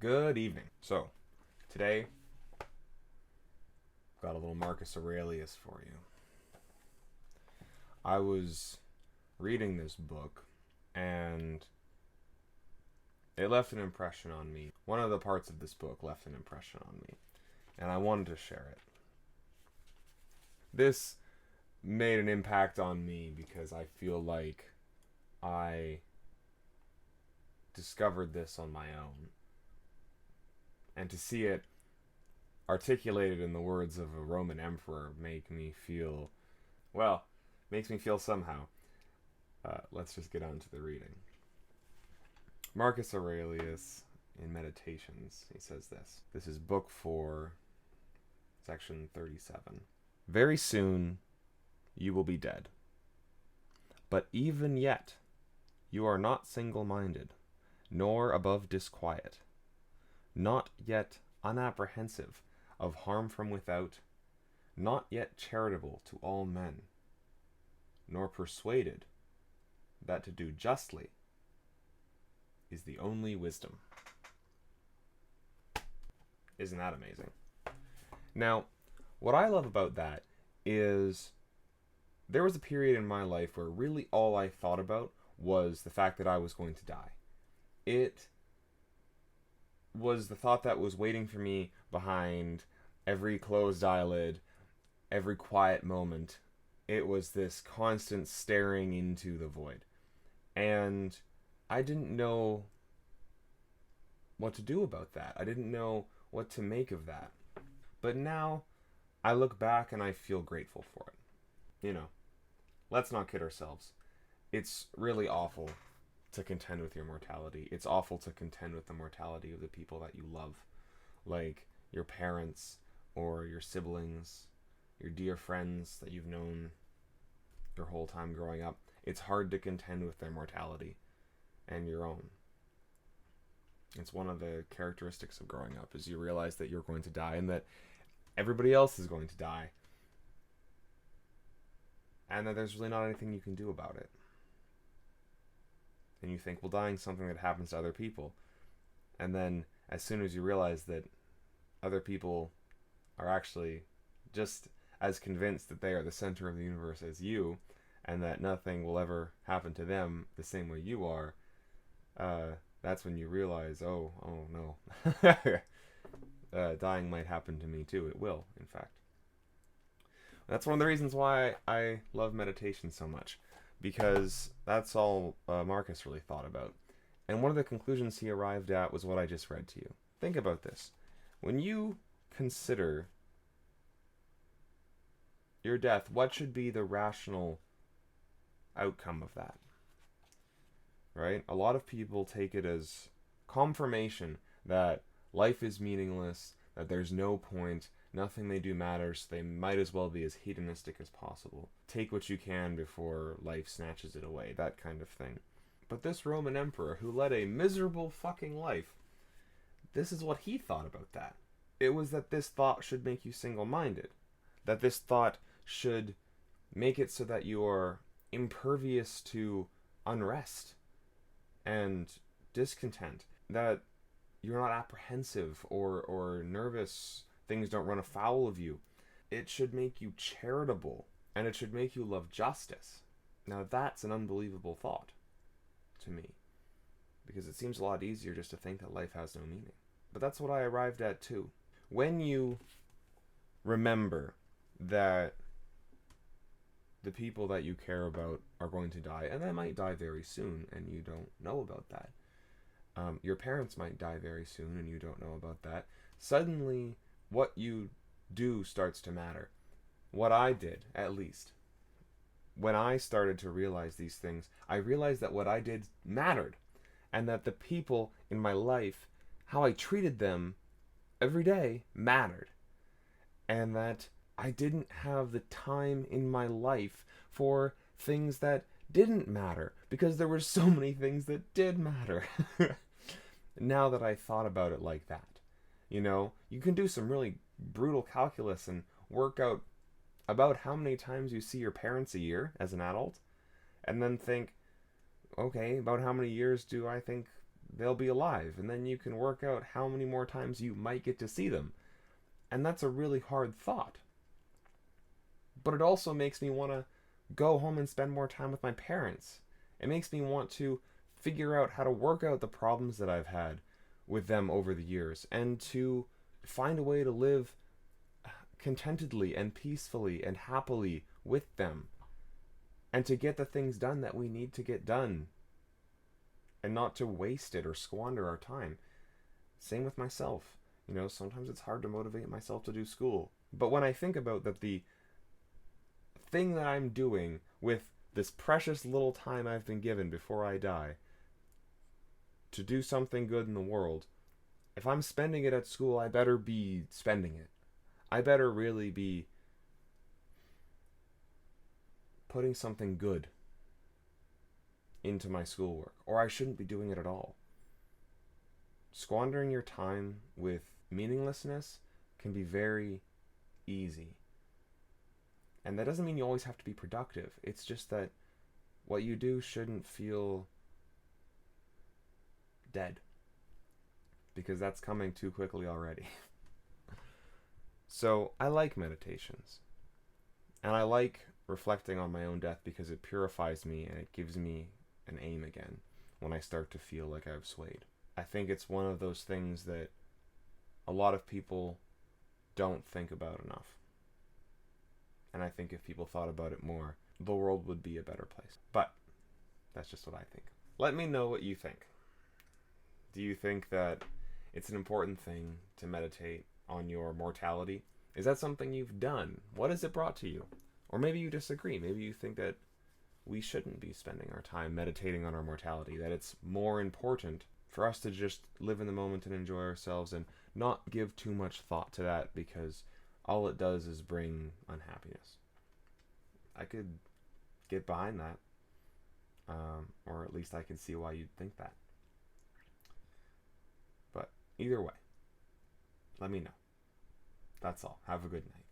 Good evening. So, today, I've got a little Marcus Aurelius for you. I was reading this book, and it left an impression on me. One of the parts of this book left an impression on me, and I wanted to share it. This made an impact on me because I feel like I discovered this on my own. And to see it articulated in the words of a Roman emperor makes me feel somehow. Let's just get on to the reading. Marcus Aurelius in Meditations, he says this. This is book 4, section 37. Very soon you will be dead. But even yet you are not single-minded, nor above disquiet, not yet unapprehensive of harm from without, not yet charitable to all men, nor persuaded that to do justly is the only wisdom. Isn't that amazing? Now, what I love about that is there was a period in my life where really all I thought about was the fact that I was going to die. It was the thought that was waiting for me behind every closed eyelid, every quiet moment. It was this constant staring into the void. And I didn't know what to do about that. I didn't know what to make of that. But now I look back and I feel grateful for it. You know, let's not kid ourselves. It's really awful to contend with your mortality. It's awful to contend with the mortality of the people that you love, like your parents or your siblings, your dear friends that you've known your whole time growing up. It's hard to contend with their mortality and your own. It's one of the characteristics of growing up, is you realize that you're going to die and that everybody else is going to die, and that there's really not anything you can do about it. And you think, well, dying's something that happens to other people. And then as soon as you realize that other people are actually just as convinced that they are the center of the universe as you, and that nothing will ever happen to them the same way you are, that's when you realize, oh no, dying might happen to me too. It will, in fact. That's one of the reasons why I love meditation so much, because that's all Marcus really thought about. And one of the conclusions he arrived at was what I just read to you. Think about this. When you consider your death, what should be the rational outcome of that? Right? A lot of people take it as confirmation that life is meaningless, that there's no point, nothing they do matters, so they might as well be as hedonistic as possible. Take what you can before life snatches it away, that kind of thing. But this Roman emperor, who led a miserable fucking life, this is what he thought about that. It was that this thought should make you single-minded. That this thought should make it so that you are impervious to unrest and discontent. That you're not apprehensive or nervous. Things don't run afoul of you. It should make you charitable, and it should make you love justice. Now that's an unbelievable thought to me, because it seems a lot easier just to think that life has no meaning. But that's what I arrived at too. When you remember that the people that you care about are going to die, and they might die very soon, and you don't know about that. Your parents might die very soon, and you don't know about that. Suddenly, what you do starts to matter. What I did, at least, when I started to realize these things, I realized that what I did mattered, and that the people in my life, how I treated them every day, mattered, and that I didn't have the time in my life for things that didn't matter, because there were so many things that did matter. Now that I thought about it like that, you can do some really brutal calculus and work out about how many times you see your parents a year as an adult, and then think, okay, about how many years do I think they'll be alive, and then you can work out how many more times you might get to see them. And that's a really hard thought. But it also makes me want to go home and spend more time with my parents. It makes me want to figure out how to work out the problems that I've had with them over the years, and to find a way to live contentedly and peacefully and happily with them, and to get the things done that we need to get done, and not to waste it or squander our time. Same with myself. Sometimes it's hard to motivate myself to do school. But when I think about that, the thing that I'm doing with this precious little time I've been given before I die to do something good in the world, if I'm spending it at school, I better be spending it. I better really be putting something good into my schoolwork, or I shouldn't be doing it at all. Squandering your time with meaninglessness can be very easy. And that doesn't mean you always have to be productive. It's just that what you do shouldn't feel dead, because that's coming too quickly already. So I like meditations, and I like reflecting on my own death because it purifies me and it gives me an aim again when I start to feel like I've swayed. I think it's one of those things that a lot of people don't think about enough. And I think if people thought about it more, the world would be a better place. But that's just what I think. Let me know what you think. Do you think that it's an important thing to meditate on your mortality? Is that something you've done? What has it brought to you? Or maybe you disagree. Maybe you think that we shouldn't be spending our time meditating on our mortality, that it's more important for us to just live in the moment and enjoy ourselves and not give too much thought to that, because all it does is bring unhappiness. I could get behind that, or at least I can see why you'd think that. But either way, let me know. That's all. Have a good night.